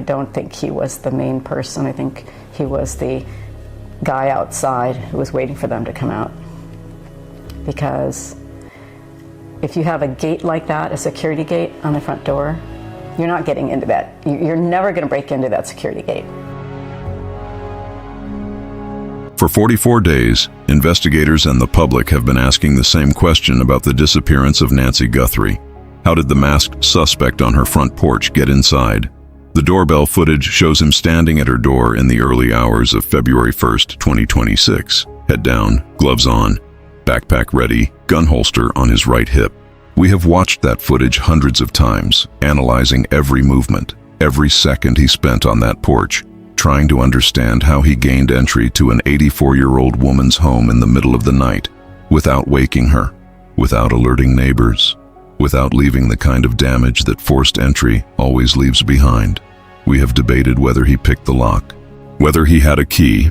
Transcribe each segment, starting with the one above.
don't think he was the main person. I think he was the guy outside who was waiting for them to come out. Because if you have a gate like that, a security gate on the front door, you're not getting into that. You're never going to break into that security gate. For 44 days, investigators and the public have been asking the same question about the disappearance of Nancy Guthrie. How did the masked suspect on her front porch get inside? The doorbell footage shows him standing at her door in the early hours of February 1st, 2026. Head down, gloves on, backpack ready, gun holster on his right hip. We have watched that footage hundreds of times, analyzing every movement, every second he spent on that porch, trying to understand how he gained entry to an 84-year-old woman's home in the middle of the night, without waking her, without alerting neighbors, without leaving the kind of damage that forced entry always leaves behind. We have debated whether he picked the lock, whether he had a key,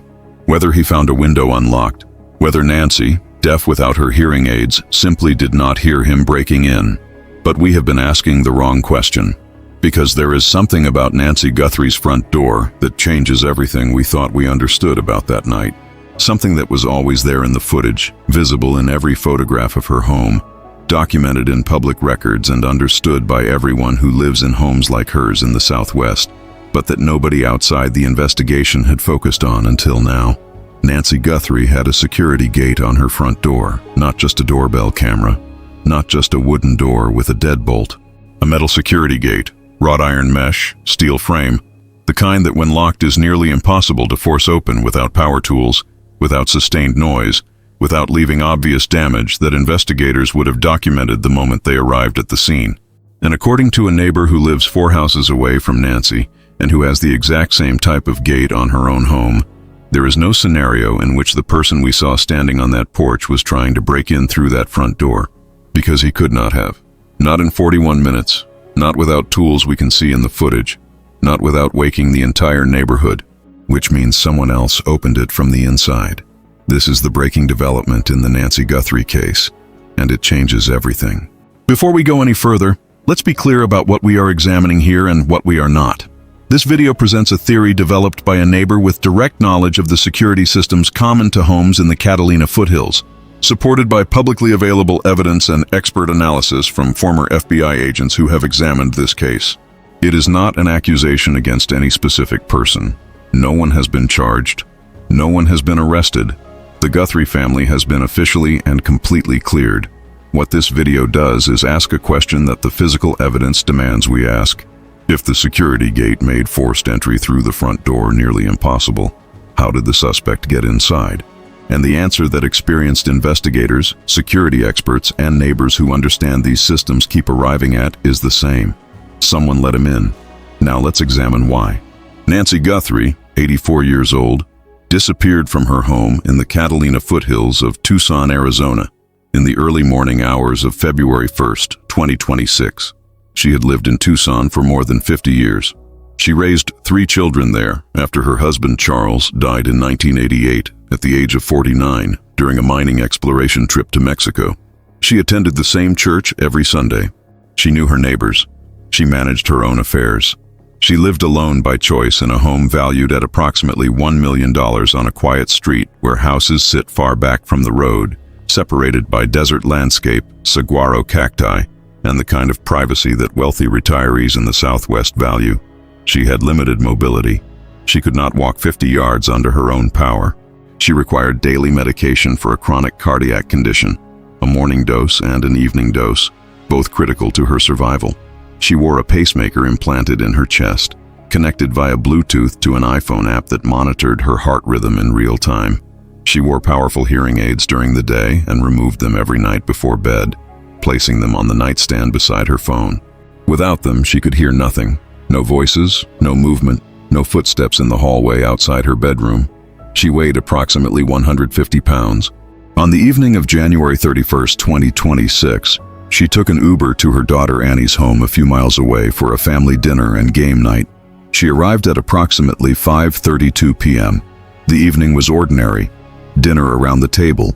whether he found a window unlocked, whether Nancy, deaf without her hearing aids, simply did not hear him breaking in. But we have been asking the wrong question, because there is something about Nancy Guthrie's front door that changes everything we thought we understood about that night. Something that was always there in the footage, visible in every photograph of her home, documented in public records and understood by everyone who lives in homes like hers in the Southwest, but that nobody outside the investigation had focused on until now. Nancy Guthrie had a security gate on her front door, not just a doorbell camera, not just a wooden door with a deadbolt. A metal security gate, wrought iron mesh, steel frame, the kind that when locked is nearly impossible to force open without power tools, without sustained noise, without leaving obvious damage that investigators would have documented the moment they arrived at the scene. And according to a neighbor who lives 4 houses away from Nancy, and who has the exact same type of gate on her own home, there is no scenario in which the person we saw standing on that porch was trying to break in through that front door, because he could not have. Not in 41 minutes, not without tools we can see in the footage, not without waking the entire neighborhood, which means someone else opened it from the inside. This is the breaking development in the Nancy Guthrie case, and it changes everything. Before we go any further, let's be clear about what we are examining here and what we are not. This video presents a theory developed by a neighbor with direct knowledge of the security systems common to homes in the Catalina foothills, supported by publicly available evidence and expert analysis from former FBI agents who have examined this case. It is not an accusation against any specific person. No one has been charged. No one has been arrested. The Guthrie family has been officially and completely cleared. What this video does is ask a question that the physical evidence demands we ask. If the security gate made forced entry through the front door nearly impossible, how did the suspect get inside? And the answer that experienced investigators, security experts, and neighbors who understand these systems keep arriving at is the same. Someone let him in. Now let's examine why. Nancy Guthrie, 84 years old, disappeared from her home in the Catalina foothills of Tucson, Arizona, in the early morning hours of February 1st, 2026. She had lived in Tucson for more than 50 years. She raised 3 children there after her husband Charles died in 1988 at the age of 49 during a mining exploration trip to Mexico. She attended the same church every Sunday. She knew her neighbors. She managed her own affairs. She lived alone by choice in a home valued at approximately $1 million on a quiet street where houses sit far back from the road, separated by desert landscape, saguaro cacti, and the kind of privacy that wealthy retirees in the Southwest value. She had limited mobility. She could not walk 50 yards under her own power. She required daily medication for a chronic cardiac condition, a morning dose and an evening dose, both critical to her survival. She wore a pacemaker implanted in her chest, connected via Bluetooth to an iPhone app that monitored her heart rhythm in real time. She wore powerful hearing aids during the day and removed them every night before bed, placing them on the nightstand beside her phone. Without them, she could hear nothing. No voices, no movement, no footsteps in the hallway outside her bedroom. She weighed approximately 150 pounds. On the evening of January 31st, 2026, she took an Uber to her daughter Annie's home a few miles away for a family dinner and game night. She arrived at approximately 5:32 p.m. The evening was ordinary. Dinner around the table,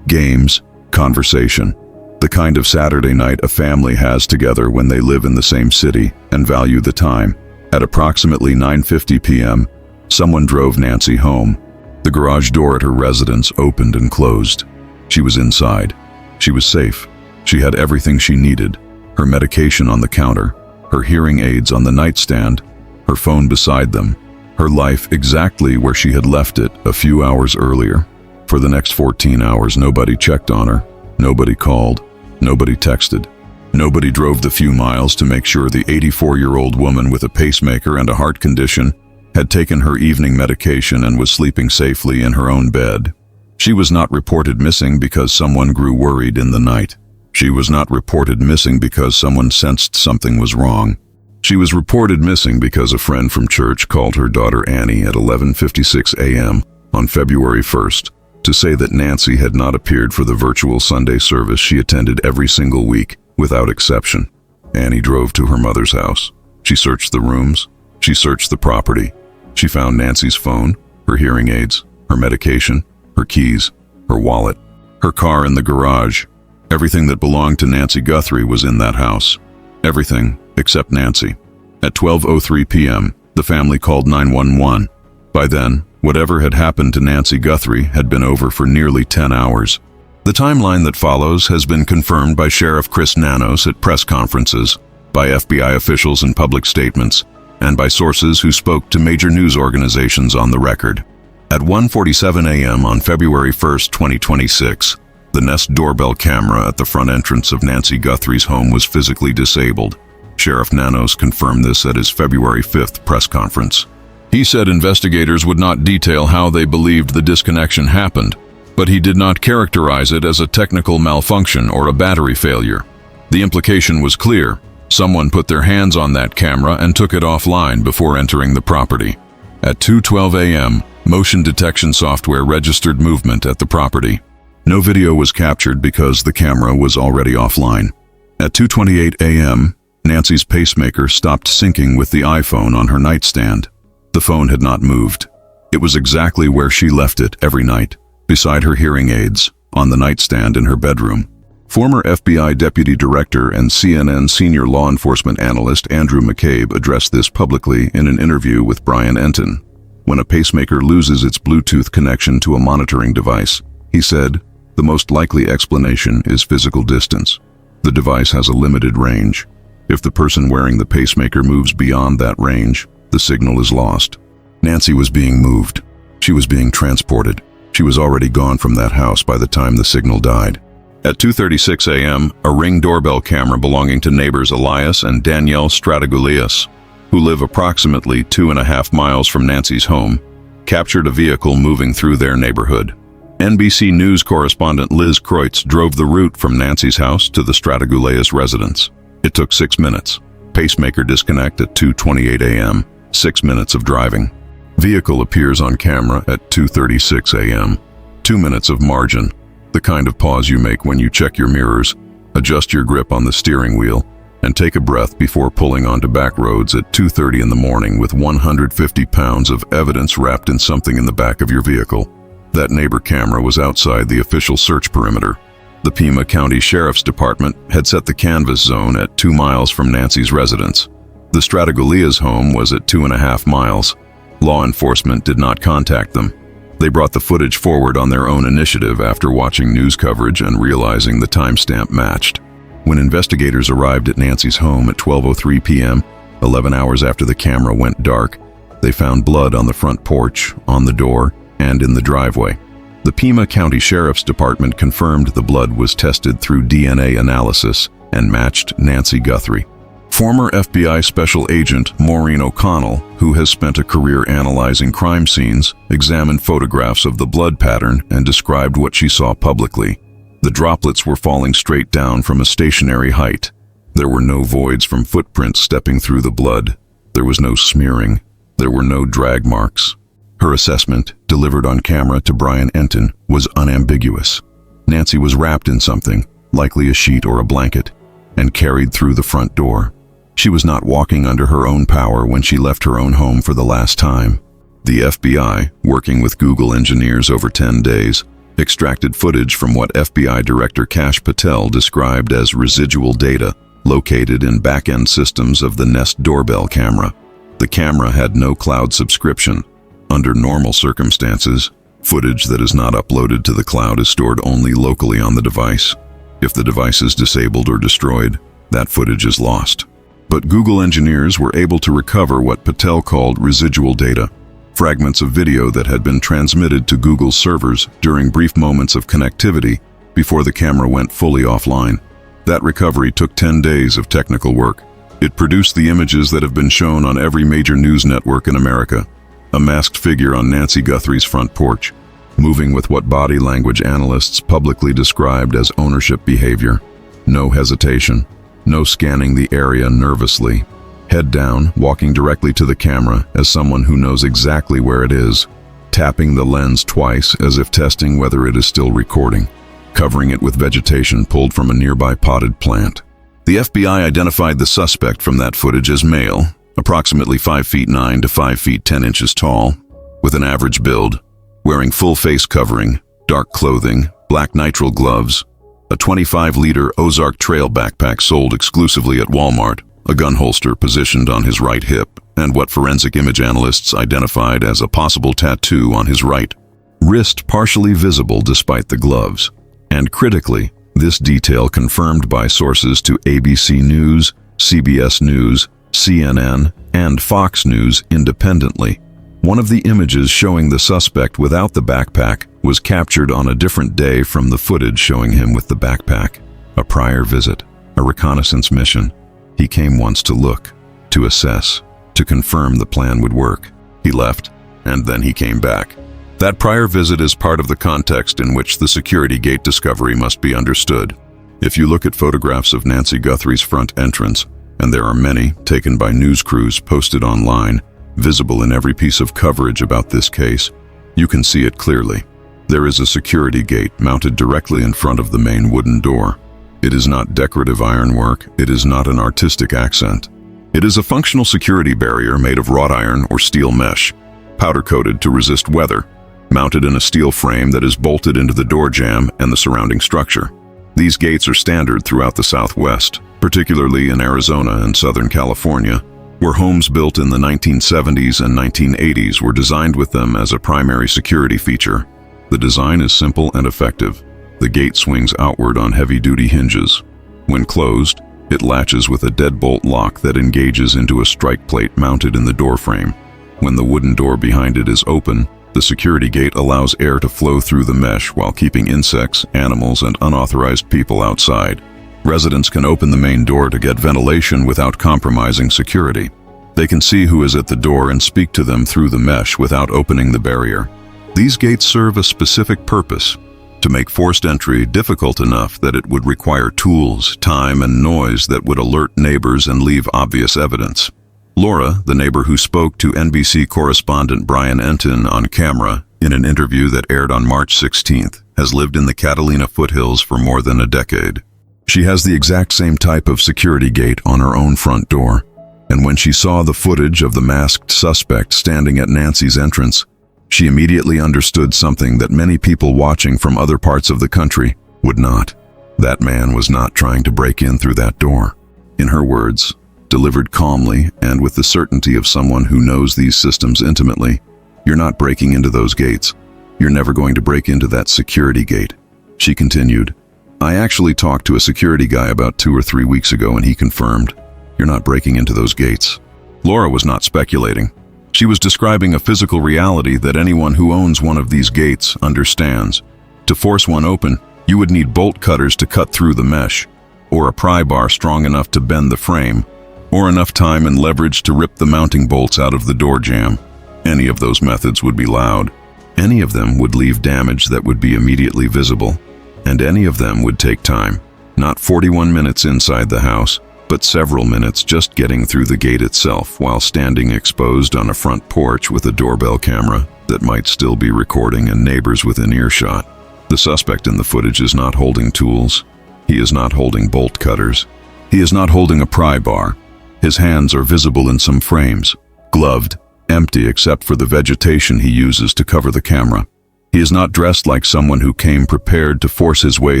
games, conversation. The kind of Saturday night a family has together when they live in the same city and value the time. At approximately 9:50 p.m., someone drove Nancy home. The garage door at her residence opened and closed. She was inside. She was safe. She had everything she needed: her medication on the counter, her hearing aids on the nightstand, her phone beside them, her life exactly where she had left it a few hours earlier. For the next 14 hours, nobody checked on her. Nobody called. Nobody texted. Nobody drove the few miles to make sure the 84-year-old woman with a pacemaker and a heart condition had taken her evening medication and was sleeping safely in her own bed. She was not reported missing because someone grew worried in the night. She was not reported missing because someone sensed something was wrong. She was reported missing because a friend from church called her daughter Annie at 11:56 a.m. on February 1st to say that Nancy had not appeared for the virtual Sunday service she attended every single week, without exception. Annie drove to her mother's house. She searched the rooms. She searched the property. She found Nancy's phone, her hearing aids, her medication, her keys, her wallet, her car in the garage. Everything that belonged to Nancy Guthrie was in that house. Everything except Nancy. At 12:03 p.m., the family called 911. By then, whatever had happened to Nancy Guthrie had been over for nearly 10 hours. The timeline that follows has been confirmed by Sheriff Chris Nanos at press conferences, by FBI officials in public statements, and by sources who spoke to major news organizations on the record. At 1:47 a.m. on February 1st, 2026, the Nest doorbell camera at the front entrance of Nancy Guthrie's home was physically disabled. Sheriff Nanos confirmed this at his February 5th press conference. He said investigators would not detail how they believed the disconnection happened, but he did not characterize it as a technical malfunction or a battery failure. The implication was clear. Someone put their hands on that camera and took it offline before entering the property. At 2:12 a.m., motion detection software registered movement at the property. No video was captured because the camera was already offline. At 2:28 a.m., Nancy's pacemaker stopped syncing with the iPhone on her nightstand. The phone had not moved. It was exactly where she left it every night, beside her hearing aids, on the nightstand in her bedroom. Former FBI Deputy Director and CNN Senior Law Enforcement Analyst Andrew McCabe addressed this publicly in an interview with Brian Enton. When a pacemaker loses its Bluetooth connection to a monitoring device, he said, the most likely explanation is physical distance. The device has a limited range. If the person wearing the pacemaker moves beyond that range, the signal is lost. Nancy was being moved. She was being transported. She was already gone from that house by the time the signal died. At 2:36 a.m., a Ring doorbell camera belonging to neighbors Elias and Danielle Strategoulias, who live approximately 2.5 miles from Nancy's home, captured a vehicle moving through their neighborhood. NBC News correspondent Liz Kreutz drove the route from Nancy's house to the Strategoulias residence. It took 6 minutes. Pacemaker disconnect at 2:28 a.m., 6 minutes of driving. Vehicle appears on camera at 2:36 a.m., 2 minutes of margin, the kind of pause you make when you check your mirrors, adjust your grip on the steering wheel, and take a breath before pulling onto back roads at 2:30 in the morning with 150 pounds of evidence wrapped in something in the back of your vehicle. That neighbor camera was outside the official search perimeter. The Pima County Sheriff's Department had set the canvas zone at 2 miles from Nancy's residence. The Strategoulias' home was at 2.5 miles. Law enforcement did not contact them. They brought the footage forward on their own initiative after watching news coverage and realizing the timestamp matched. When investigators arrived at Nancy's home at 12:03 p.m., 11 hours after the camera went dark, they found blood on the front porch, on the door, and in the driveway. The Pima County Sheriff's Department confirmed the blood was tested through DNA analysis and matched Nancy Guthrie. Former FBI Special Agent Maureen O'Connell, who has spent a career analyzing crime scenes, examined photographs of the blood pattern and described what she saw publicly. The droplets were falling straight down from a stationary height. There were no voids from footprints stepping through the blood. There was no smearing. There were no drag marks. Her assessment, delivered on camera to Brian Enton, was unambiguous. Nancy was wrapped in something, likely a sheet or a blanket, and carried through the front door. She was not walking under her own power when she left her own home for the last time. The FBI, working with Google engineers over 10 days, extracted footage from what FBI Director Kash Patel described as residual data located in back-end systems of the Nest doorbell camera. The camera had no cloud subscription. Under normal circumstances, footage that is not uploaded to the cloud is stored only locally on the device. If the device is disabled or destroyed, that footage is lost. But Google engineers were able to recover what Patel called residual data, fragments of video that had been transmitted to Google's servers during brief moments of connectivity before the camera went fully offline. That recovery took 10 days of technical work. It produced the images that have been shown on every major news network in America. A masked figure on Nancy Guthrie's front porch, moving with what body language analysts publicly described as ownership behavior. No hesitation, no scanning the area nervously. Head down, walking directly to the camera as someone who knows exactly where it is, tapping the lens twice as if testing whether it is still recording, covering it with vegetation pulled from a nearby potted plant. The FBI identified the suspect from that footage as male, approximately 5 feet 9 to 5 feet 10 inches tall, with an average build, wearing full face covering, dark clothing, black nitrile gloves, a 25-liter Ozark Trail backpack sold exclusively at Walmart, a gun holster positioned on his right hip, and what forensic image analysts identified as a possible tattoo on his right wrist, partially visible despite the gloves. And critically, this detail confirmed by sources to ABC News, CBS News, CNN, and Fox News independently. One of the images showing the suspect without the backpack was captured on a different day from the footage showing him with the backpack. A prior visit, a reconnaissance mission. He came once to look, to assess, to confirm the plan would work. He left, and then he came back. That prior visit is part of the context in which the security gate discovery must be understood. If you look at photographs of Nancy Guthrie's front entrance, and there are many taken by news crews posted online, visible in every piece of coverage about this case, you can see it clearly. There is a security gate mounted directly in front of the main wooden door. It is not decorative ironwork, it is not an artistic accent. It is a functional security barrier made of wrought iron or steel mesh, powder-coated to resist weather, mounted in a steel frame that is bolted into the door jamb and the surrounding structure. These gates are standard throughout the Southwest, particularly in Arizona and Southern California, where homes built in the 1970s and 1980s were designed with them as a primary security feature. The design is simple and effective. The gate swings outward on heavy-duty hinges. When closed, it latches with a deadbolt lock that engages into a strike plate mounted in the doorframe. When the wooden door behind it is open, the security gate allows air to flow through the mesh while keeping insects, animals, and unauthorized people outside. Residents can open the main door to get ventilation without compromising security. They can see who is at the door and speak to them through the mesh without opening the barrier. These gates serve a specific purpose: to make forced entry difficult enough that it would require tools, time, and noise that would alert neighbors and leave obvious evidence. Laura, the neighbor who spoke to NBC correspondent Brian Entin on camera in an interview that aired on March 16th, has lived in the Catalina foothills for more than a decade. She has the exact same type of security gate on her own front door, and when she saw the footage of the masked suspect standing at Nancy's entrance, she immediately understood something that many people watching from other parts of the country would not. That man was not trying to break in through that door. In her words, delivered calmly and with the certainty of someone who knows these systems intimately, "You're not breaking into those gates. You're never going to break into that security gate." She continued, "I actually talked to a security guy about 2 or 3 weeks ago and he confirmed, you're not breaking into those gates." Laura was not speculating. She was describing a physical reality that anyone who owns one of these gates understands. To force one open, you would need bolt cutters to cut through the mesh, or a pry bar strong enough to bend the frame, or enough time and leverage to rip the mounting bolts out of the door jamb. Any of those methods would be loud. Any of them would leave damage that would be immediately visible. And any of them would take time. Not 41 minutes inside the house, but several minutes just getting through the gate itself while standing exposed on a front porch with a doorbell camera that might still be recording and neighbors within earshot. The suspect in the footage is not holding tools. He is not holding bolt cutters. He is not holding a pry bar. His hands are visible in some frames, gloved, empty except for the vegetation he uses to cover the camera. He is not dressed like someone who came prepared to force his way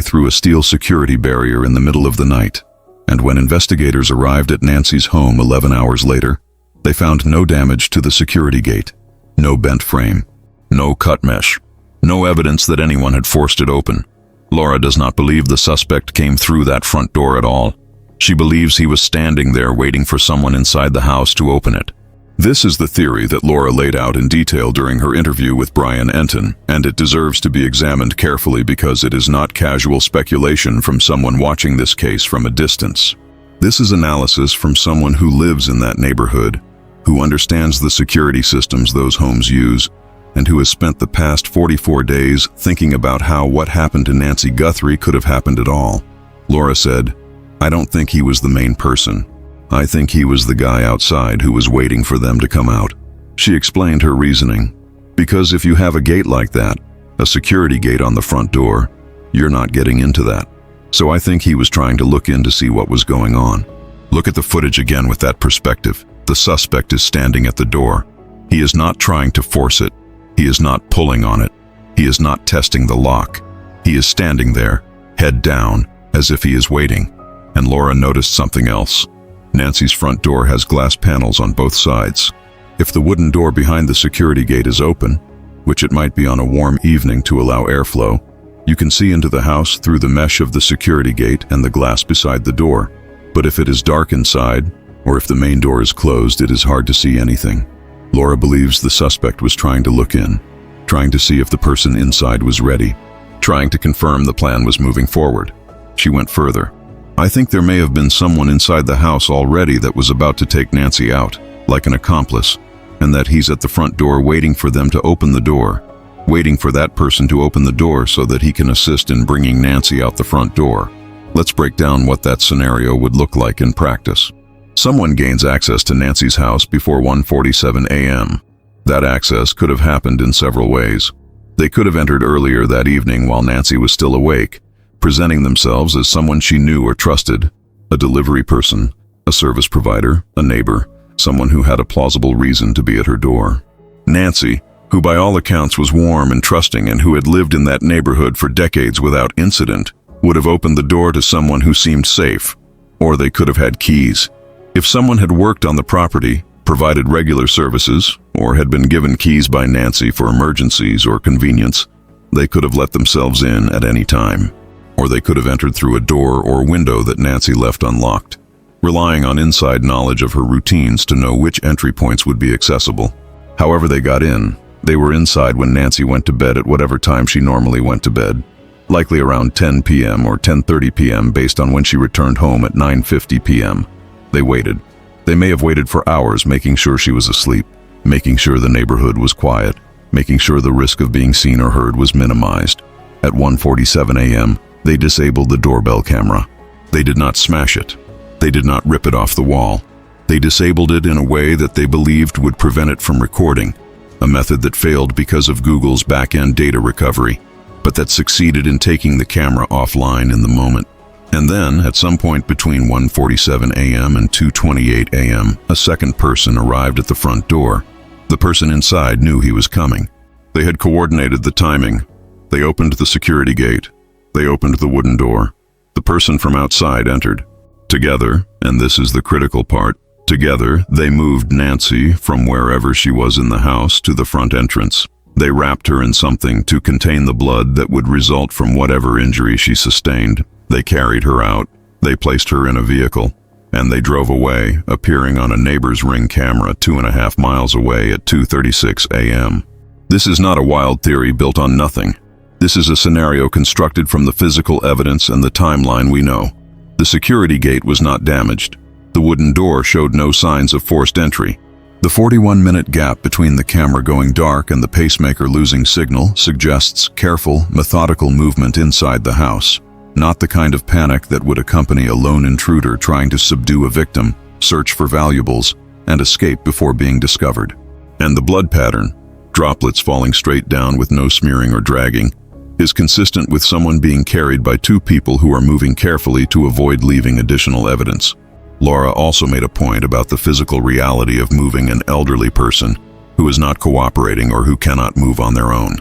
through a steel security barrier in the middle of the night. And when investigators arrived at Nancy's home 11 hours later, They found no damage to the security gate, no bent frame, no cut mesh, no evidence that anyone had forced it open. Laura does not believe the suspect came through that front door at all. She believes he was standing there waiting for someone inside the house to open it. This is the theory that Laura laid out in detail during her interview with Brian Enton, and it deserves to be examined carefully because it is not casual speculation from someone watching this case from a distance. This is analysis from someone who lives in that neighborhood, who understands the security systems those homes use, and who has spent the past 44 days thinking about how what happened to Nancy Guthrie could have happened at all. Laura said, "I don't think he was the main person. I think he was the guy outside who was waiting for them to come out." She explained her reasoning. Because if you have a gate like that, a security gate on the front door, you're not getting into that. So I think he was trying to look in to see what was going on. Look at the footage again with that perspective. The suspect is standing at the door. He is not trying to force it. He is not pulling on it. He is not testing the lock. He is standing there, head down, as if he is waiting. And Laura noticed something else. Nancy's front door has glass panels on both sides. If the wooden door behind the security gate is open, which it might be on a warm evening to allow airflow, you can see into the house through the mesh of the security gate and the glass beside the door. But if it is dark inside, or if the main door is closed, it is hard to see anything. Laura believes the suspect was trying to look in, trying to see if the person inside was ready, trying to confirm the plan was moving forward. She went further. "I think there may have been someone inside the house already that was about to take Nancy out, like an accomplice, and that he's at the front door waiting for them to open the door, waiting for that person to open the door so that he can assist in bringing Nancy out the front door." Let's break down what that scenario would look like in practice. Someone gains access to Nancy's house before 1:47 a.m. That access could have happened in several ways. They could have entered earlier that evening while Nancy was still awake, presenting themselves as someone she knew or trusted, a delivery person, a service provider, a neighbor, someone who had a plausible reason to be at her door. Nancy, who by all accounts was warm and trusting and who had lived in that neighborhood for decades without incident, would have opened the door to someone who seemed safe, or they could have had keys. If someone had worked on the property, provided regular services, or had been given keys by Nancy for emergencies or convenience, they could have let themselves in at any time. Or they could have entered through a door or window that Nancy left unlocked, relying on inside knowledge of her routines to know which entry points would be accessible. However they got in, they were inside when Nancy went to bed at whatever time she normally went to bed, likely around 10 p.m. or 10:30 p.m. based on when she returned home at 9:50 p.m. They waited. They may have waited for hours, making sure she was asleep, making sure the neighborhood was quiet, making sure the risk of being seen or heard was minimized. At 1:47 a.m., they disabled the doorbell camera. They did not smash it. They did not rip it off the wall. They disabled it in a way that they believed would prevent it from recording, a method that failed because of Google's back-end data recovery, but that succeeded in taking the camera offline in the moment. And then, at some point between 1:47 a.m. and 2:28 a.m., a second person arrived at the front door. The person inside knew he was coming. They had coordinated the timing. They opened the security gate. They opened the wooden door. The person from outside entered. Together, and this is the critical part, together they moved Nancy from wherever she was in the house to the front entrance. They wrapped her in something to contain the blood that would result from whatever injury she sustained. They carried her out, they placed her in a vehicle, and they drove away, appearing on a neighbor's Ring camera 2.5 miles away at 2:36 a.m. This is not a wild theory built on nothing. This is a scenario constructed from the physical evidence and the timeline we know. The security gate was not damaged. The wooden door showed no signs of forced entry. The 41-minute gap between the camera going dark and the pacemaker losing signal suggests careful, methodical movement inside the house. Not the kind of panic that would accompany a lone intruder trying to subdue a victim, search for valuables, and escape before being discovered. And the blood pattern, droplets falling straight down with no smearing or dragging, is consistent with someone being carried by two people who are moving carefully to avoid leaving additional evidence. Laura also made a point about the physical reality of moving an elderly person who is not cooperating or who cannot move on their own.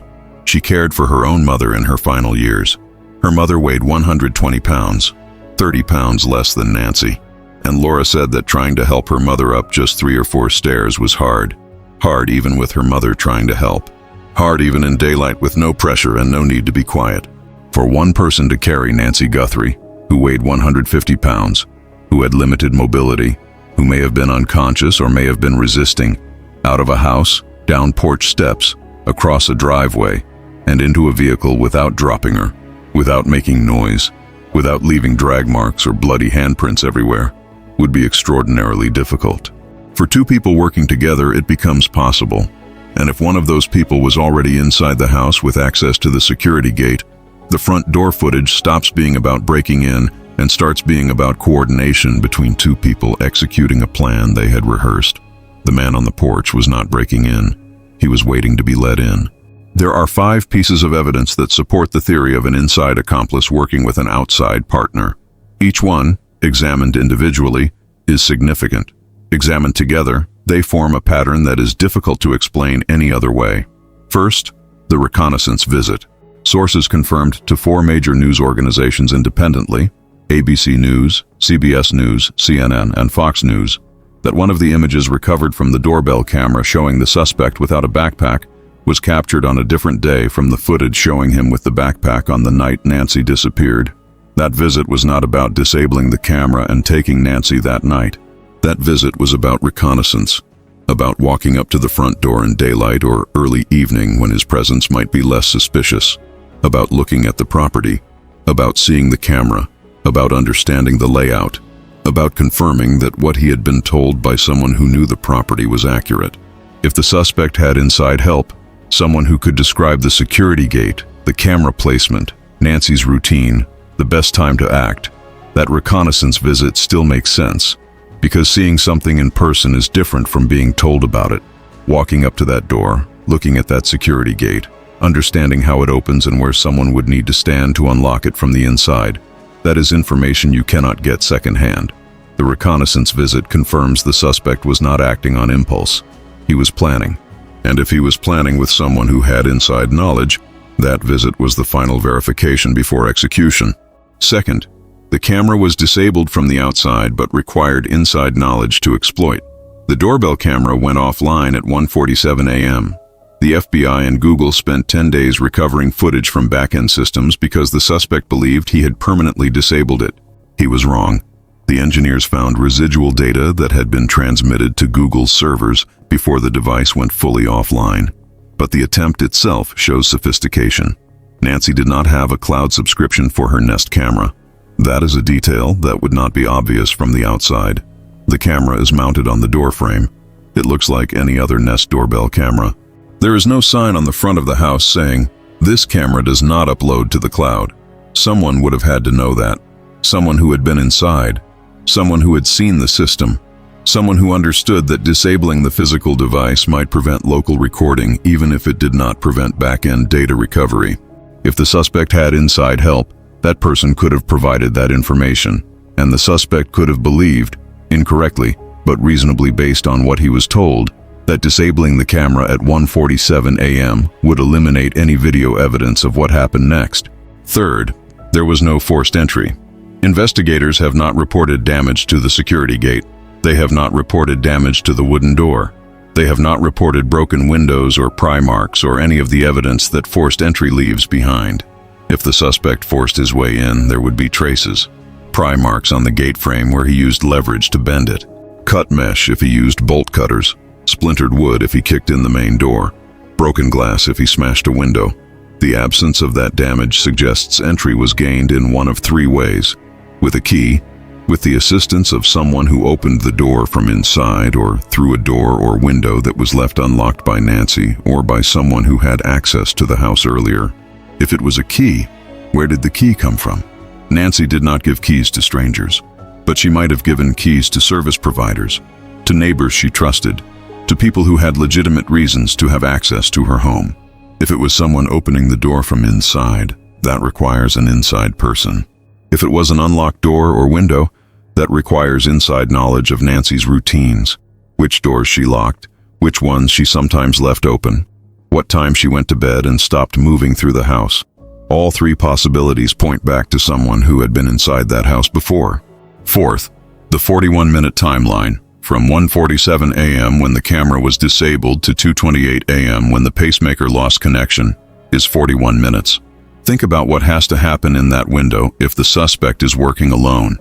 She cared for her own mother in her final years. Her mother weighed 120 pounds, 30 pounds less than Nancy, And Laura said that trying to help her mother up just 3 or 4 stairs was hard. Hard even with her mother trying to help. Hard even in daylight with no pressure and no need to be quiet. For one person to carry Nancy Guthrie, who weighed 150 pounds, who had limited mobility, who may have been unconscious or may have been resisting, out of a house, down porch steps, across a driveway, and into a vehicle without dropping her, without making noise, without leaving drag marks or bloody handprints everywhere, would be extraordinarily difficult. For 2 people working together, it becomes possible. And if one of those people was already inside the house with access to the security gate, the front door footage stops being about breaking in and starts being about coordination between 2 people executing a plan they had rehearsed. The man on the porch was not breaking in. He was waiting to be let in. There are 5 pieces of evidence that support the theory of an inside accomplice working with an outside partner. Each one, examined individually, is significant. Examined together, they form a pattern that is difficult to explain any other way. First, the reconnaissance visit. Sources confirmed to 4 major news organizations independently, ABC News, CBS News, CNN, and Fox News, that one of the images recovered from the doorbell camera showing the suspect without a backpack was captured on a different day from the footage showing him with the backpack on the night Nancy disappeared. That visit was not about disabling the camera and taking Nancy that night. That visit was about reconnaissance, about walking up to the front door in daylight or early evening when his presence might be less suspicious, about looking at the property, about seeing the camera, about understanding the layout, about confirming that what he had been told by someone who knew the property was accurate. If the suspect had inside help, someone who could describe the security gate, the camera placement, Nancy's routine, the best time to act, that reconnaissance visit still makes sense, because seeing something in person is different from being told about it. Walking up to that door, looking at that security gate, understanding how it opens and where someone would need to stand to unlock it from the inside, that is information you cannot get secondhand. The reconnaissance visit confirms the suspect was not acting on impulse. He was planning. And if he was planning with someone who had inside knowledge, that visit was the final verification before execution. Second, the camera was disabled from the outside but required inside knowledge to exploit. The doorbell camera went offline at 1:47 a.m. The FBI and Google spent 10 days recovering footage from back-end systems because the suspect believed he had permanently disabled it. He was wrong. The engineers found residual data that had been transmitted to Google's servers before the device went fully offline. But the attempt itself shows sophistication. Nancy did not have a cloud subscription for her Nest camera. That is a detail that would not be obvious from the outside. The camera is mounted on the door frame. It looks like any other Nest doorbell camera. There is no sign on the front of the house saying, "This camera does not upload to the cloud." Someone would have had to know that. Someone who had been inside. Someone who had seen the system. Someone who understood that disabling the physical device might prevent local recording even if it did not prevent back-end data recovery. If the suspect had inside help, that person could have provided that information, and the suspect could have believed, incorrectly, but reasonably based on what he was told, that disabling the camera at 1:47 a.m. would eliminate any video evidence of what happened next. Third, there was no forced entry. Investigators have not reported damage to the security gate. They have not reported damage to the wooden door. They have not reported broken windows or pry marks or any of the evidence that forced entry leaves behind. If the suspect forced his way in, there would be traces. Pry marks on the gate frame where he used leverage to bend it. Cut mesh if he used bolt cutters. Splintered wood if he kicked in the main door. Broken glass if he smashed a window. The absence of that damage suggests entry was gained in one of 3 ways. With a key, with the assistance of someone who opened the door from inside or through a door or window that was left unlocked by Nancy or by someone who had access to the house earlier. If it was a key, where did the key come from? Nancy did not give keys to strangers, but she might have given keys to service providers, to neighbors she trusted, to people who had legitimate reasons to have access to her home. If it was someone opening the door from inside, that requires an inside person. If it was an unlocked door or window, that requires inside knowledge of Nancy's routines, which doors she locked, which ones she sometimes left open, what time she went to bed and stopped moving through the house. All 3 possibilities point back to someone who had been inside that house before. Fourth, The 41-minute timeline, from 1:47 a.m. when the camera was disabled to 2:28 a.m. when the pacemaker lost connection, is 41 minutes. Think about what has to happen in that window if the suspect is working alone.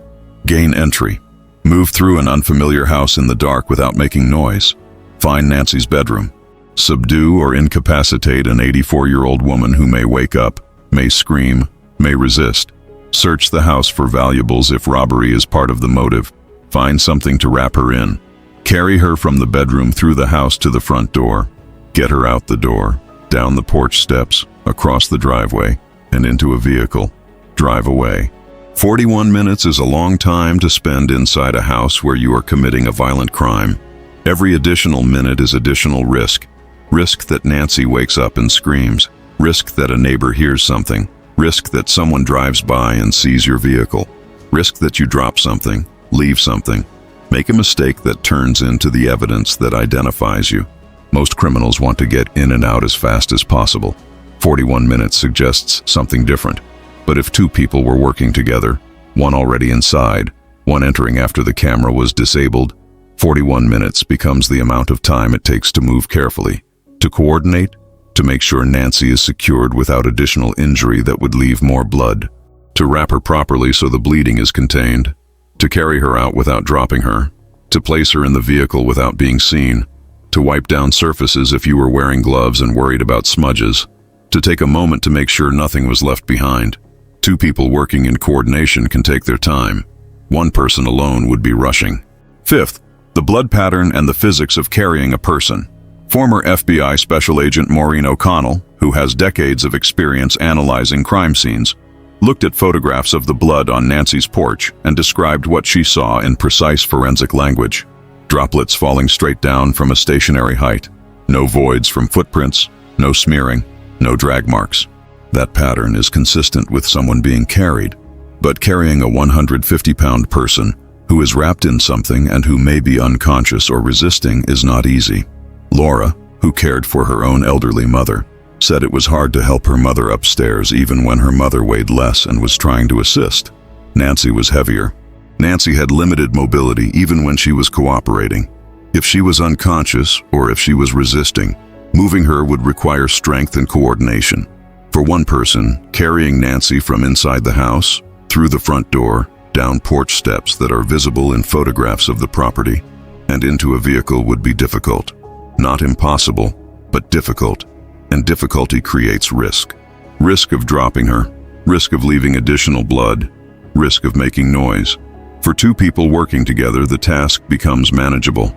Gain entry. Move through an unfamiliar house in the dark without making noise. Find Nancy's bedroom. Subdue or incapacitate an 84-year-old woman who may wake up, may scream, may resist. Search the house for valuables if robbery is part of the motive. Find something to wrap her in. Carry her from the bedroom through the house to the front door. Get her out the door, down the porch steps, across the driveway, and into a vehicle. Drive away. 41 minutes is a long time to spend inside a house where you are committing a violent crime. Every additional minute is additional risk. Risk that Nancy wakes up and screams. Risk that a neighbor hears something. Risk that someone drives by and sees your vehicle. Risk that you drop something, leave something. Make a mistake that turns into the evidence that identifies you. Most criminals want to get in and out as fast as possible. 41 minutes suggests something different. But if two people were working together, one already inside, one entering after the camera was disabled, 41 minutes becomes the amount of time it takes to move carefully, to coordinate, to make sure Nancy is secured without additional injury that would leave more blood, to wrap her properly so the bleeding is contained, to carry her out without dropping her, to place her in the vehicle without being seen, to wipe down surfaces if you were wearing gloves and worried about smudges, to take a moment to make sure nothing was left behind. Two people working in coordination can take their time. One person alone would be rushing. Fifth, the blood pattern and the physics of carrying a person. Former FBI Special Agent Maureen O'Connell, who has decades of experience analyzing crime scenes, looked at photographs of the blood on Nancy's porch and described what she saw in precise forensic language. Droplets falling straight down from a stationary height. No voids from footprints, no smearing, no drag marks. That pattern is consistent with someone being carried, but carrying a 150-pound person who is wrapped in something and who may be unconscious or resisting is not easy. Laura, who cared for her own elderly mother, said it was hard to help her mother upstairs even when her mother weighed less and was trying to assist. Nancy was heavier. Nancy had limited mobility even when she was cooperating. If she was unconscious or if she was resisting, moving her would require strength and coordination. For one person, carrying Nancy from inside the house, through the front door, down porch steps that are visible in photographs of the property, and into a vehicle would be difficult. Not impossible, but difficult. And difficulty creates risk. Risk of dropping her, risk of leaving additional blood, risk of making noise. For two people working together, the task becomes manageable.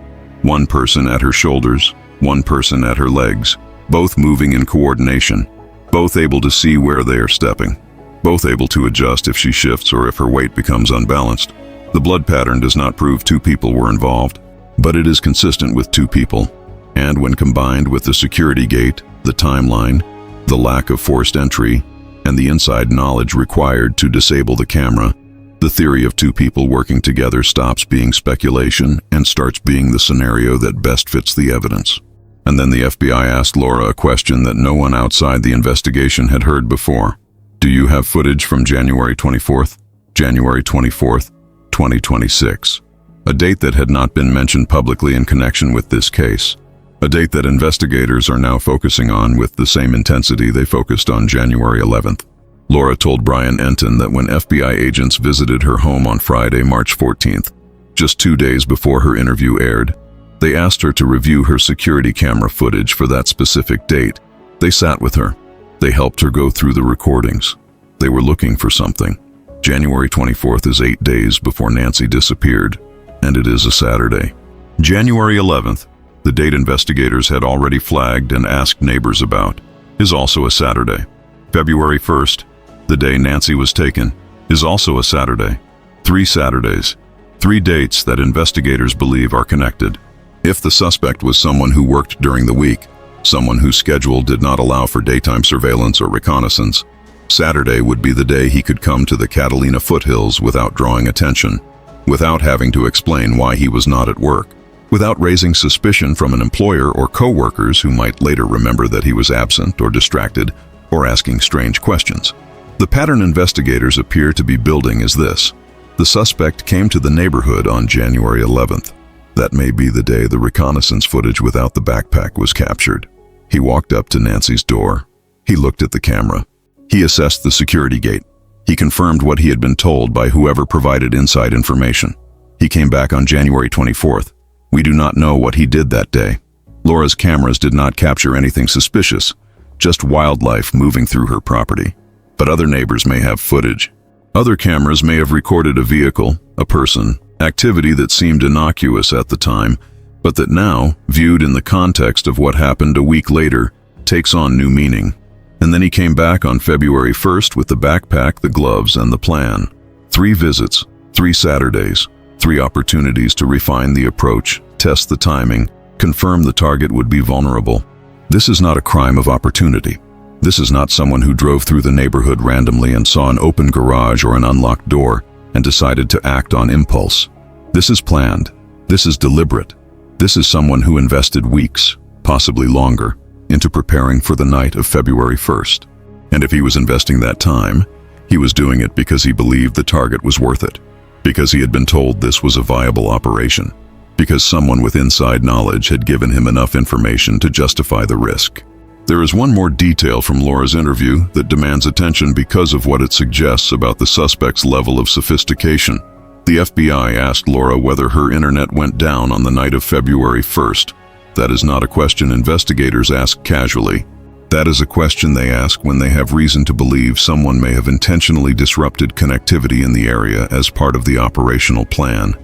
One person at her shoulders, one person at her legs, both moving in coordination, both able to see where they are stepping, both able to adjust if she shifts or if her weight becomes unbalanced. The blood pattern does not prove two people were involved, but it is consistent with two people. And when combined with the security gate, the timeline, the lack of forced entry, and the inside knowledge required to disable the camera, the theory of two people working together stops being speculation and starts being the scenario that best fits the evidence. And then the FBI asked Laura a question that no one outside the investigation had heard before. Do you have footage from January 24th? January 24th, 2026. A date that had not been mentioned publicly in connection with this case. A date that investigators are now focusing on with the same intensity they focused on January 11th. Laura told Brian Enton that when FBI agents visited her home on Friday, March 14th, just 2 days before her interview aired, they asked her to review her security camera footage for that specific date. They sat with her. They helped her go through the recordings. They were looking for something. January 24th is 8 days before Nancy disappeared, and it is a Saturday. January 11th, the date investigators had already flagged and asked neighbors about, is also a Saturday. February 1st, the day Nancy was taken, is also a Saturday. 3 Saturdays, 3 dates that investigators believe are connected. If the suspect was someone who worked during the week, someone whose schedule did not allow for daytime surveillance or reconnaissance, Saturday would be the day he could come to the Catalina foothills without drawing attention, without having to explain why he was not at work, without raising suspicion from an employer or co-workers who might later remember that he was absent or distracted or asking strange questions. The pattern investigators appear to be building is this. The suspect came to the neighborhood on January 11th. That may be the day the reconnaissance footage without the backpack was captured. He walked up to Nancy's door. He looked at the camera. He assessed the security gate. He confirmed what he had been told by whoever provided inside information. He came back on January 24th. We do not know what he did that day. Laura's cameras did not capture anything suspicious, just wildlife moving through her property. But other neighbors may have footage. Other cameras may have recorded a vehicle, a person, activity that seemed innocuous at the time, but that now, viewed in the context of what happened a week later, takes on new meaning. And then he came back on February 1st with the backpack, the gloves, and the plan. 3 visits, 3 Saturdays, 3 opportunities to refine the approach, test the timing, confirm the target would be vulnerable. This is not a crime of opportunity. This is not someone who drove through the neighborhood randomly and saw an open garage or an unlocked door and decided to act on impulse. This is planned. This is deliberate. This is someone who invested weeks, possibly longer, into preparing for the night of February 1st. And if he was investing that time, he was doing it because he believed the target was worth it, because he had been told this was a viable operation, because someone with inside knowledge had given him enough information to justify the risk. There is one more detail from Laura's interview that demands attention because of what it suggests about the suspect's level of sophistication. The FBI asked Laura whether her internet went down on the night of February 1st. That is not a question investigators ask casually. That is a question they ask when they have reason to believe someone may have intentionally disrupted connectivity in the area as part of the operational plan.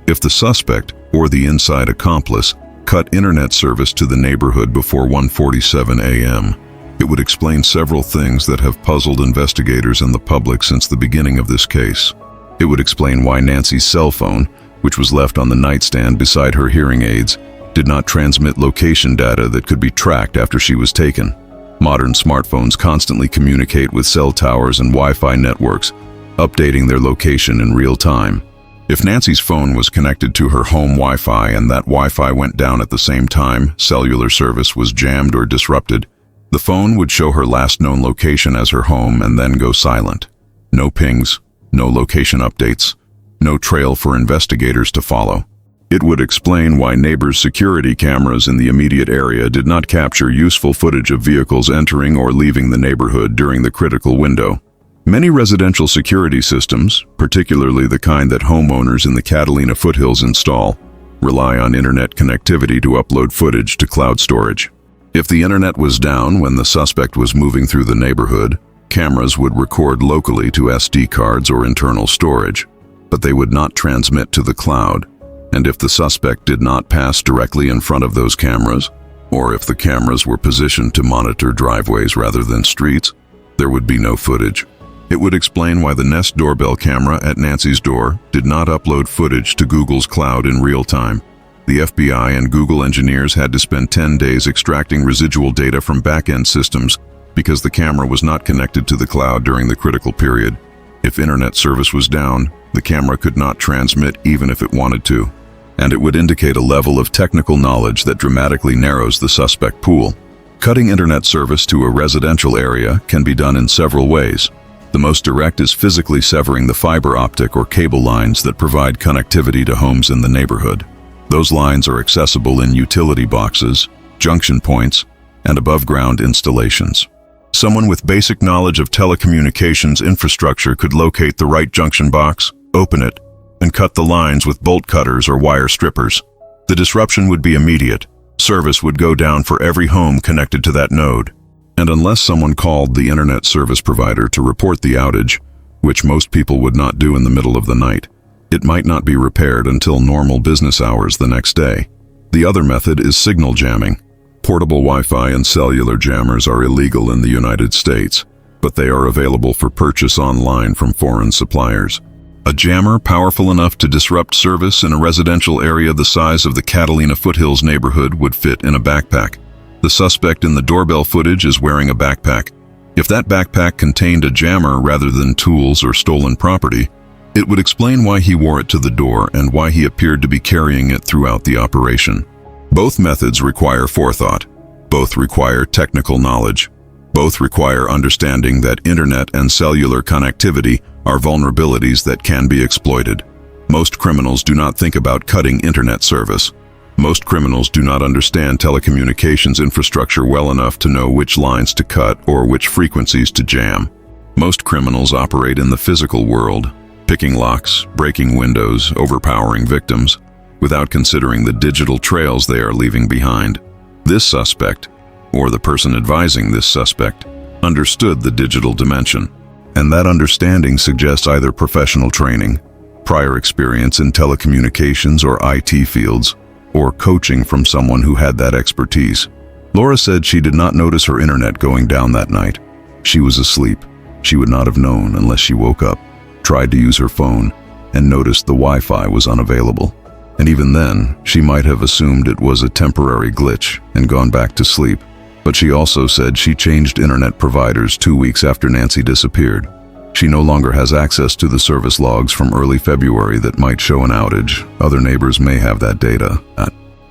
If the suspect, or the inside accomplice, cut internet service to the neighborhood before 1:47 a.m., it would explain several things that have puzzled investigators and the public since the beginning of this case. It would explain why Nancy's cell phone, which was left on the nightstand beside her hearing aids, did not transmit location data that could be tracked after she was taken. Modern smartphones constantly communicate with cell towers and Wi-Fi networks, updating their location in real time. If Nancy's phone was connected to her home Wi-Fi and that Wi-Fi went down at the same time cellular service was jammed or disrupted, the phone would show her last known location as her home and then go silent. No pings, no location updates, no trail for investigators to follow. It would explain why neighbors' security cameras in the immediate area did not capture useful footage of vehicles entering or leaving the neighborhood during the critical window. Many residential security systems, particularly the kind that homeowners in the Catalina foothills install, rely on internet connectivity to upload footage to cloud storage. If the internet was down when the suspect was moving through the neighborhood, cameras would record locally to SD cards or internal storage, but they would not transmit to the cloud. And if the suspect did not pass directly in front of those cameras, or if the cameras were positioned to monitor driveways rather than streets, there would be no footage. It would explain why the Nest doorbell camera at Nancy's door did not upload footage to Google's cloud in real time. The FBI and Google engineers had to spend 10 days extracting residual data from back-end systems because the camera was not connected to the cloud during the critical period. If internet service was down, the camera could not transmit even if it wanted to. And it would indicate a level of technical knowledge that dramatically narrows the suspect pool. Cutting internet service to a residential area can be done in several ways. The most direct is physically severing the fiber optic or cable lines that provide connectivity to homes in the neighborhood. Those lines are accessible in utility boxes, junction points, and above-ground installations. Someone with basic knowledge of telecommunications infrastructure could locate the right junction box, open it, and cut the lines with bolt cutters or wire strippers. The disruption would be immediate. Service would go down for every home connected to that node. And unless someone called the internet service provider to report the outage, which most people would not do in the middle of the night, it might not be repaired until normal business hours the next day. The other method is signal jamming. Portable Wi-Fi and cellular jammers are illegal in the United States, but they are available for purchase online from foreign suppliers. A jammer powerful enough to disrupt service in a residential area the size of the Catalina foothills neighborhood would fit in a backpack. The suspect in the doorbell footage is wearing a backpack. If that backpack contained a jammer rather than tools or stolen property, it would explain why he wore it to the door and why he appeared to be carrying it throughout the operation. Both methods require forethought. Both require technical knowledge. Both require understanding that internet and cellular connectivity are vulnerabilities that can be exploited. Most criminals do not think about cutting internet service. Most criminals do not understand telecommunications infrastructure well enough to know which lines to cut or which frequencies to jam. Most criminals operate in the physical world, picking locks, breaking windows, overpowering victims, without considering the digital trails they are leaving behind. This suspect, or the person advising this suspect, understood the digital dimension, and that understanding suggests either professional training, prior experience in telecommunications or IT fields, or coaching from someone who had that expertise. Laura said she did not notice her internet going down that night. She was asleep. She would not have known unless she woke up, tried to use her phone, and noticed the Wi-Fi was unavailable. And even then, she might have assumed it was a temporary glitch and gone back to sleep. But she also said she changed internet providers 2 weeks after Nancy disappeared. She no longer has access to the service logs from early February that might show an outage. Other neighbors may have that data.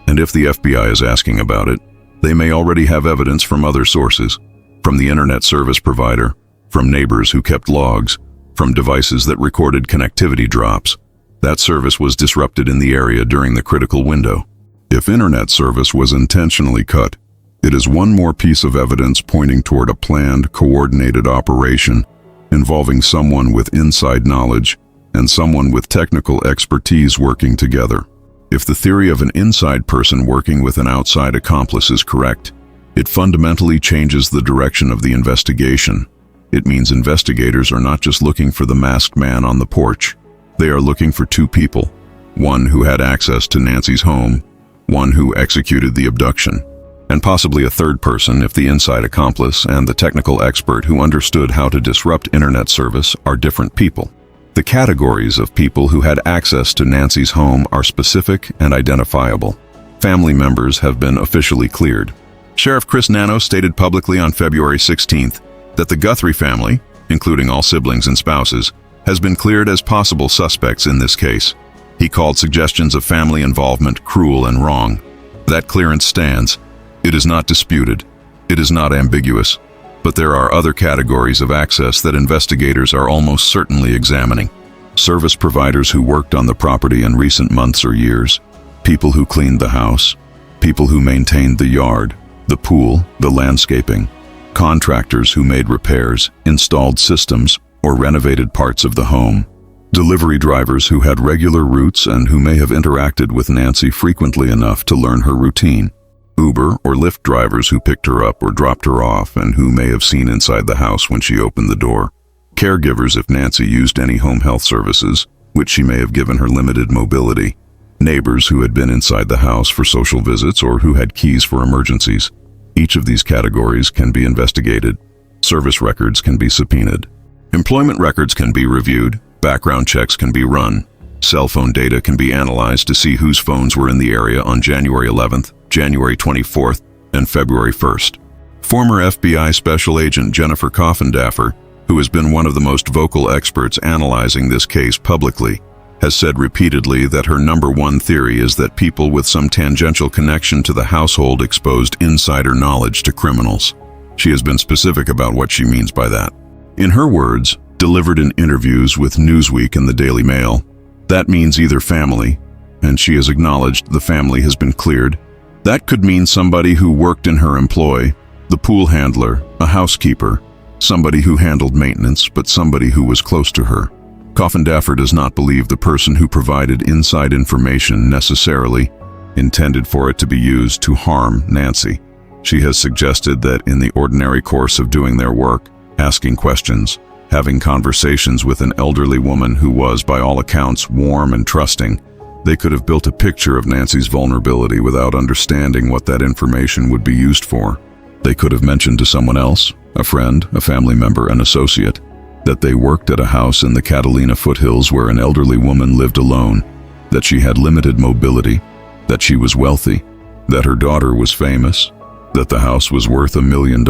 And if the FBI is asking about it, they may already have evidence from other sources, from the internet service provider, from neighbors who kept logs, from devices that recorded connectivity drops. That service was disrupted in the area during the critical window. If internet service was intentionally cut, it is one more piece of evidence pointing toward a planned, coordinated operation involving someone with inside knowledge and someone with technical expertise working together. If the theory of an inside person working with an outside accomplice is correct, it fundamentally changes the direction of the investigation. It means investigators are not just looking for the masked man on the porch. They are looking for two people, one who had access to Nancy's home, one who executed the abduction, and possibly a third person if the inside accomplice and the technical expert who understood how to disrupt internet service are different people. The categories of people who had access to Nancy's home are specific and identifiable. Family members have been officially cleared. Sheriff Chris Nano stated publicly on February 16th that the Guthrie family, including all siblings and spouses, has been cleared as possible suspects in this case. He called suggestions of family involvement cruel and wrong. That clearance stands. It is not disputed. It is not ambiguous. But there are other categories of access that investigators are almost certainly examining. Service providers who worked on the property in recent months or years, people who cleaned the house, people who maintained the yard, the pool, the landscaping, contractors who made repairs, installed systems, or renovated parts of the home, delivery drivers who had regular routes and who may have interacted with Nancy frequently enough to learn her routine, Uber or Lyft drivers who picked her up or dropped her off and who may have seen inside the house when she opened the door, caregivers if Nancy used any home health services, which she may have given her limited mobility, neighbors who had been inside the house for social visits or who had keys for emergencies. Each of these categories can be investigated. Service records can be subpoenaed. Employment records can be reviewed. Background checks can be run. Cell phone data can be analyzed to see whose phones were in the area on January 11th, January 24th, and February 1st. Former FBI Special Agent Jennifer Coffindaffer, who has been one of the most vocal experts analyzing this case publicly, has said repeatedly that her number one theory is that people with some tangential connection to the household exposed insider knowledge to criminals. She has been specific about what she means by that. In her words, delivered in interviews with Newsweek and the Daily Mail, that means either family, and she has acknowledged the family has been cleared. That could mean somebody who worked in her employ, the pool handler, a housekeeper, somebody who handled maintenance, but somebody who was close to her. Coffindaffer does not believe the person who provided inside information necessarily intended for it to be used to harm Nancy. She has suggested that in the ordinary course of doing their work, asking questions, having conversations with an elderly woman who was, by all accounts, warm and trusting, they could have built a picture of Nancy's vulnerability without understanding what that information would be used for. They could have mentioned to someone else, a friend, a family member, an associate, that they worked at a house in the Catalina foothills where an elderly woman lived alone, that she had limited mobility, that she was wealthy, that her daughter was famous, that the house was worth $1 million,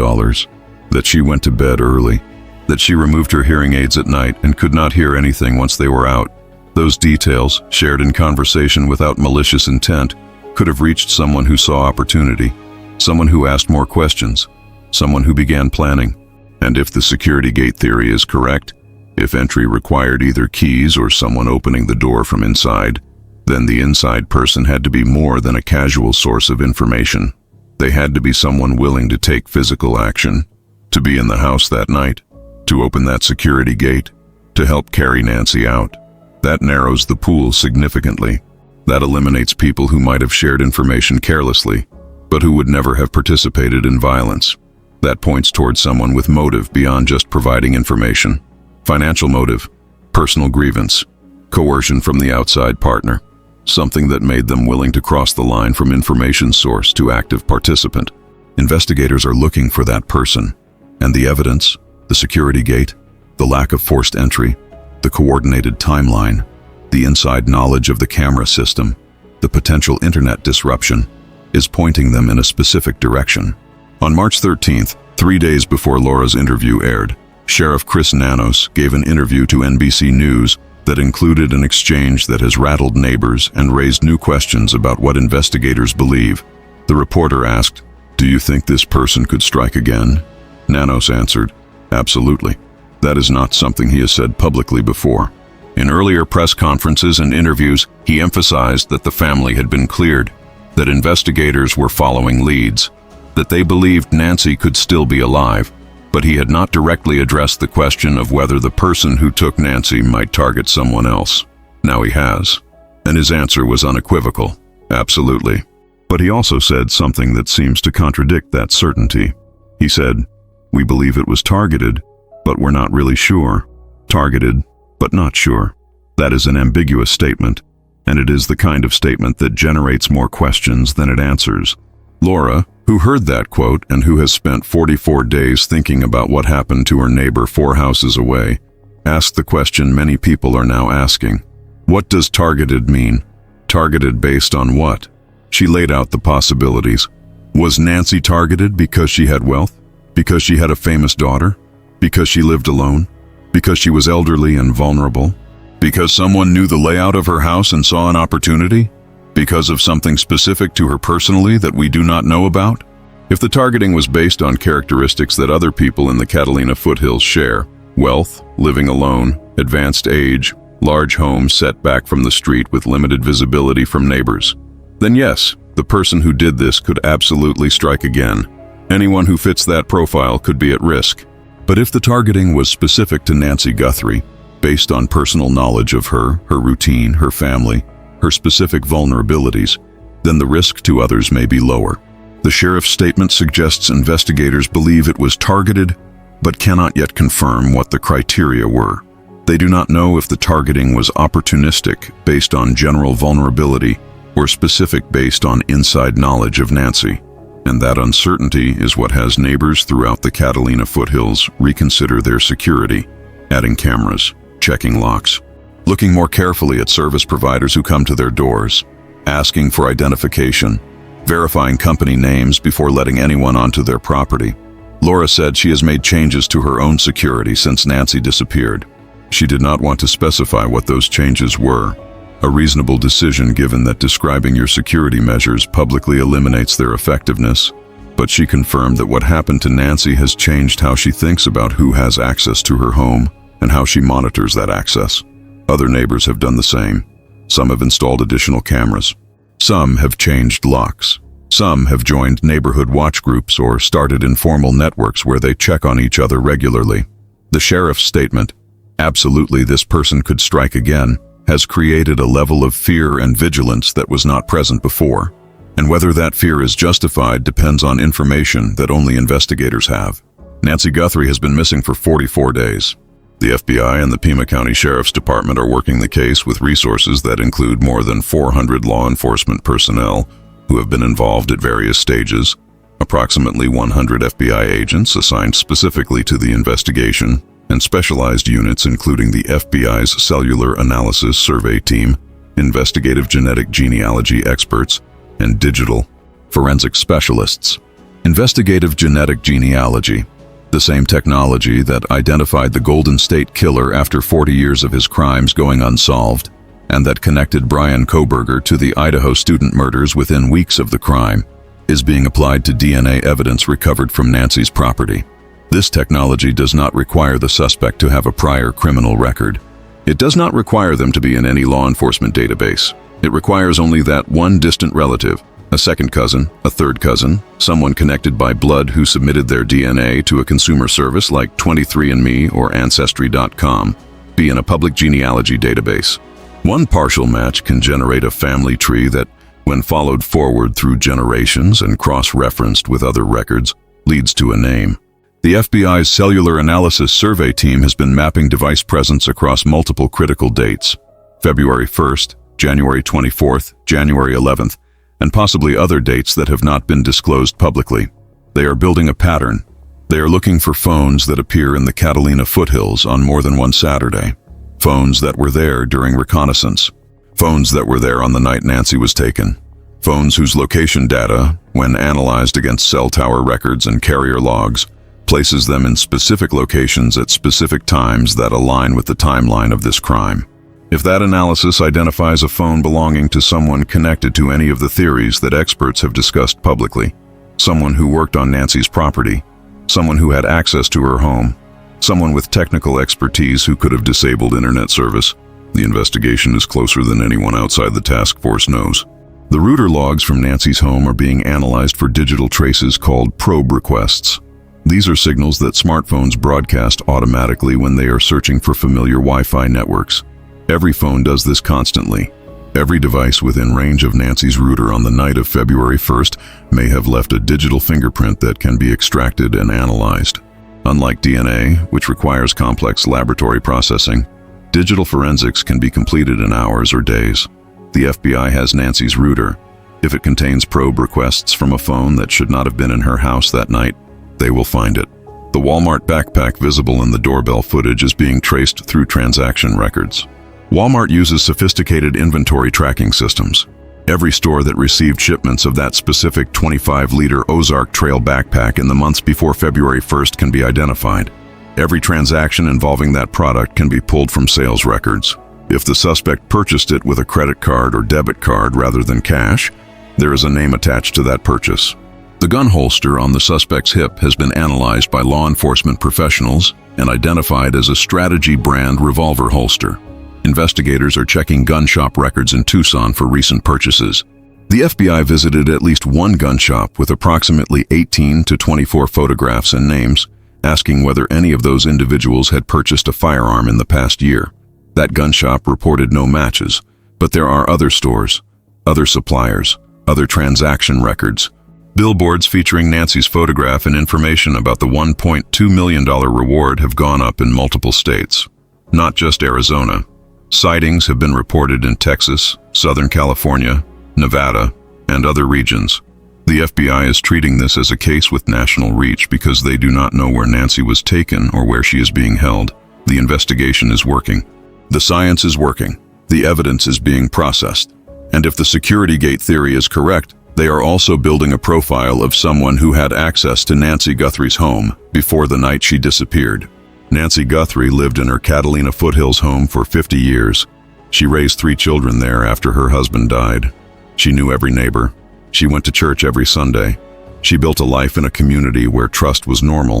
that she went to bed early, that she removed her hearing aids at night and could not hear anything once they were out. Those details, shared in conversation without malicious intent, could have reached someone who saw opportunity, someone who asked more questions, someone who began planning. And if the security gate theory is correct, if entry required either keys or someone opening the door from inside, then the inside person had to be more than a casual source of information. They had to be someone willing to take physical action, to be in the house that night, to open that security gate, to help carry Nancy out. That narrows the pool significantly. That eliminates people who might have shared information carelessly, but who would never have participated in violence. That points towards someone with motive beyond just providing information. Financial motive, personal grievance, coercion from the outside partner, something that made them willing to cross the line from information source to active participant. Investigators are looking for that person, and the evidence, the security gate, the lack of forced entry, the coordinated timeline, the inside knowledge of the camera system, the potential internet disruption, is pointing them in a specific direction. On March 13th, 3 days before Laura's interview aired, Sheriff Chris Nanos gave an interview to NBC News that included an exchange that has rattled neighbors and raised new questions about what investigators believe. The reporter asked, "Do you think this person could strike again?" Nanos answered, "Absolutely." That is not something he has said publicly before. In earlier press conferences and interviews, he emphasized that the family had been cleared, that investigators were following leads, that they believed Nancy could still be alive, but he had not directly addressed the question of whether the person who took Nancy might target someone else. Now he has, and his answer was unequivocal, absolutely. But he also said something that seems to contradict that certainty. He said, "We believe it was targeted, but we're not really sure. Targeted, but not sure." That is an ambiguous statement, and it is the kind of statement that generates more questions than it answers. Laura, who heard that quote and who has spent 44 days thinking about what happened to her neighbor 4 houses away, asked the question many people are now asking. What does targeted mean? Targeted based on what? She laid out the possibilities. Was Nancy targeted because she had wealth? Because she had a famous daughter? Because she lived alone? Because she was elderly and vulnerable? Because someone knew the layout of her house and saw an opportunity? Because of something specific to her personally that we do not know about? If the targeting was based on characteristics that other people in the Catalina foothills share, wealth, living alone, advanced age, large home set back from the street with limited visibility from neighbors, then yes, the person who did this could absolutely strike again. Anyone who fits that profile could be at risk. But if the targeting was specific to Nancy Guthrie, based on personal knowledge of her routine, her family, her specific vulnerabilities, then the risk to others may be lower. The sheriff's statement suggests investigators believe it was targeted, but cannot yet confirm what the criteria were. They do not know if the targeting was opportunistic, based on general vulnerability, or specific based on inside knowledge of Nancy. And that uncertainty is what has neighbors throughout the Catalina foothills reconsider their security, adding cameras, checking locks, looking more carefully at service providers who come to their doors, asking for identification, verifying company names before letting anyone onto their property. Laura said she has made changes to her own security since Nancy disappeared. She did not want to specify what those changes were, a reasonable decision given that describing your security measures publicly eliminates their effectiveness, but she confirmed that what happened to Nancy has changed how she thinks about who has access to her home and how she monitors that access. Other neighbors have done the same. Some have installed additional cameras. Some have changed locks. Some have joined neighborhood watch groups or started informal networks where they check on each other regularly. The sheriff's statement, "Absolutely, this person could strike again," has created a level of fear and vigilance that was not present before. And whether that fear is justified depends on information that only investigators have. Nancy Guthrie has been missing for 44 days. The FBI and the Pima County Sheriff's Department are working the case with resources that include more than 400 law enforcement personnel who have been involved at various stages, approximately 100 FBI agents assigned specifically to the investigation, and specialized units including the FBI's Cellular Analysis Survey Team, investigative genetic genealogy experts, and digital forensic specialists. Investigative genetic genealogy, the same technology that identified the Golden State Killer after 40 years of his crimes going unsolved, and that connected Brian Kohberger to the Idaho student murders within weeks of the crime, is being applied to DNA evidence recovered from Nancy's property. This technology does not require the suspect to have a prior criminal record. It does not require them to be in any law enforcement database. It requires only that one distant relative, a second cousin, a third cousin, someone connected by blood who submitted their DNA to a consumer service like 23andMe or Ancestry.com, be in a public genealogy database. One partial match can generate a family tree that, when followed forward through generations and cross-referenced with other records, leads to a name. The FBI's Cellular Analysis Survey team has been mapping device presence across multiple critical dates: February 1st, January 24th, January 11th, and possibly other dates that have not been disclosed publicly. They are building a pattern. They are looking for phones that appear in the Catalina foothills on more than one Saturday. Phones that were there during Reconnaissance. Phones that were there on the night Nancy was taken. Phones whose location data, when analyzed against cell tower records and carrier logs, places them in specific locations at specific times that align with the timeline of this crime. If that analysis identifies a phone belonging to someone connected to any of the theories that experts have discussed publicly, someone who worked on Nancy's property, someone who had access to her home, someone with technical expertise who could have disabled internet service, the investigation is closer than anyone outside the task force knows. The router logs from Nancy's home are being analyzed for digital traces called probe requests. These are signals that smartphones broadcast automatically when they are searching for familiar Wi-Fi networks. Every phone does this constantly. Every device within range of Nancy's router on the night of February 1st may have left a digital fingerprint that can be extracted and analyzed. Unlike DNA, which requires complex laboratory processing, digital forensics can be completed in hours or days. The FBI has Nancy's router. If it contains probe requests from a phone that should not have been in her house that night, they will find it. The Walmart backpack visible in the doorbell footage is being traced through transaction records. Walmart uses sophisticated inventory tracking systems. Every store that received shipments of that specific 25-liter Ozark Trail backpack in the months before February 1st can be identified. Every transaction involving that product can be pulled from sales records. If the suspect purchased it with a credit card or debit card rather than cash, there is a name attached to that purchase. The gun holster on the suspect's hip has been analyzed by law enforcement professionals and identified as a Strategy brand revolver holster. Investigators are checking gun shop records in Tucson for recent purchases. The FBI visited at least one gun shop with approximately 18 to 24 photographs and names, asking whether any of those individuals had purchased a firearm in the past year. That gun shop reported no matches, but there are other stores, other suppliers, other transaction records. Billboards featuring Nancy's photograph and information about the $1.2 million reward have gone up in multiple states, not just Arizona. Sightings have been reported in Texas, Southern California, Nevada, and other regions. The FBI is treating this as a case with national reach because they do not know where Nancy was taken or where she is being held. The investigation is working. The science is working. The evidence is being processed. And if the security gate theory is correct, they are also building a profile of someone who had access to Nancy Guthrie's home before the night she disappeared. Nancy Guthrie lived in her Catalina foothills home for 50 years. She raised 3 children there after her husband died. She knew every neighbor. She went to church every Sunday. She built a life in a community where trust was normal,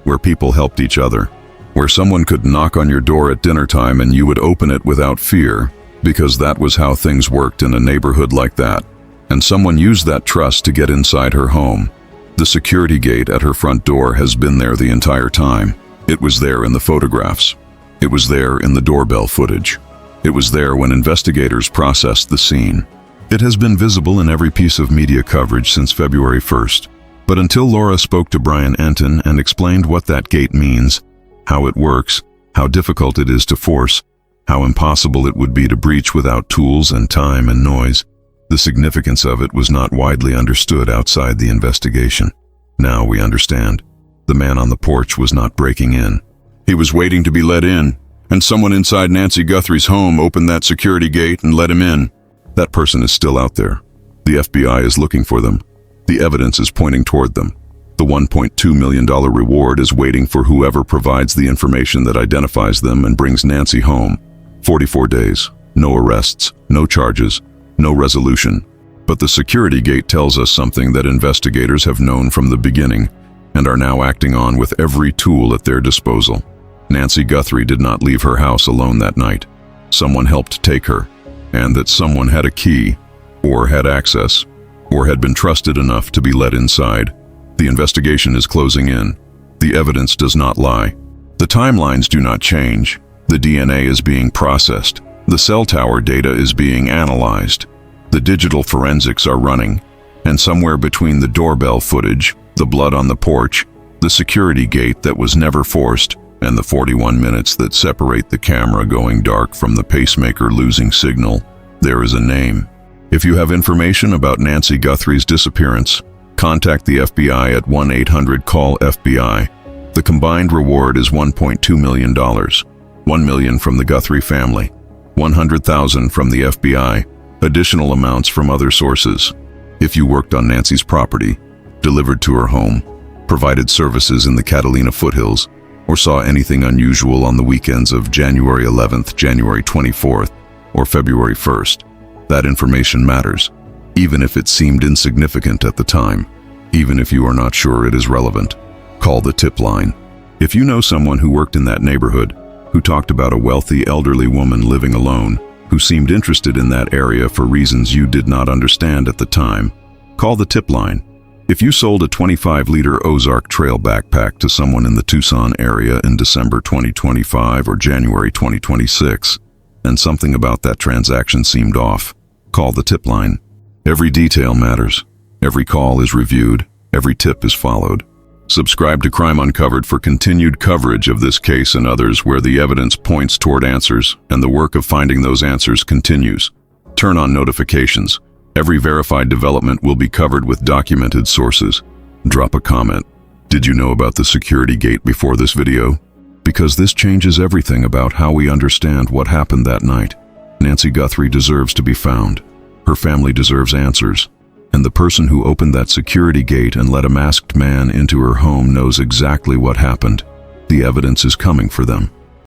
where people helped each other, where someone could knock on your door at dinner time and you would open it without fear, because that was how things worked in a neighborhood like that. And someone used that trust to get inside her home. The security gate at her front door has been there the entire time. It was there in the photographs. It was there in the doorbell footage. It was there when investigators processed the scene. It has been visible in every piece of media coverage since February 1st. But until Laura spoke to Brian Enton and explained what that gate means, how it works, how difficult it is to force, how impossible it would be to breach without tools and time and noise, the significance of it was not widely understood outside the investigation. Now we understand. The man on the porch was not breaking in. He was waiting to be let in, and someone inside Nancy Guthrie's home opened that security gate and let him in. That person is still out there. The FBI is looking for them. The evidence is pointing toward them. The $1.2 million reward is waiting for whoever provides the information that identifies them and brings Nancy home. 44 days, no arrests, no charges, no resolution. But the security gate tells us something that investigators have known from the beginning and are now acting on with every tool at their disposal. Nancy Guthrie did not leave her house alone that night. Someone helped take her, and that someone had a key, or had access, or had been trusted enough to be let inside. The investigation is closing in. The evidence does not lie. The timelines do not change. The DNA is being processed. The cell tower data is being analyzed. The digital forensics are running, and somewhere between the doorbell footage, the blood on the porch, the security gate that was never forced, and the 41 minutes that separate the camera going dark from the pacemaker losing signal, there is a name. If you have information about Nancy Guthrie's disappearance, contact the FBI at 1-800-CALL-FBI. The combined reward is $1.2 million. $1 million from the Guthrie family, $100,000 from the FBI, additional amounts from other sources. If you worked on Nancy's property, delivered to her home, provided services in the Catalina foothills, or saw anything unusual on the weekends of January 11th, January 24th, or February 1st, that information matters, even if it seemed insignificant at the time, even if you are not sure it is relevant. Call the tip line. If you know someone who worked in that neighborhood, who talked about a wealthy elderly woman living alone, who seemed interested in that area for reasons you did not understand at the time, call the tip line. If you sold a 25-liter Ozark Trail backpack to someone in the Tucson area in December 2025 or January 2026, and something about that transaction seemed off, call the tip line. Every detail matters. Every call is reviewed. Every tip is followed. Subscribe to Crime Uncovered for continued coverage of this case and others where the evidence points toward answers and the work of finding those answers continues. Turn on notifications. Every verified development will be covered with documented sources. Drop a comment. Did you know about the security gate before this video? Because this changes everything about how we understand what happened that night. Nancy Guthrie deserves to be found. Her family deserves answers. And the person who opened that security gate and let a masked man into her home knows exactly what happened. The evidence is coming for them.